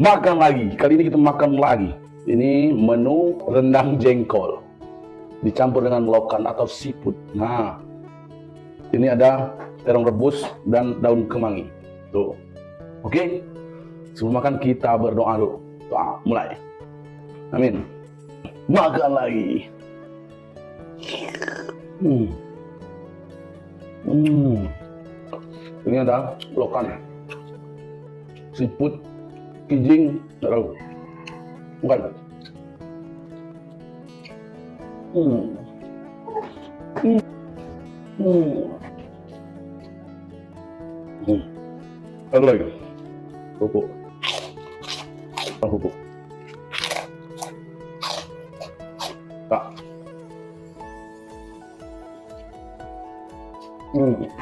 Makan lagi. Kali ini kita makan lagi. Ini menu rendang jengkol dicampur dengan lokan atau seafood. Nah, ini ada terong rebus dan daun kemangi. Tuh. Oke. Sebelum makan kita berdoa dulu. Doa, mulai. Amin. Makan lagi. Ini ada lokan, seafood, kijing, taruh. Bukan. Ada lagi. Pupuk. Pupuk. Tak. Hmm.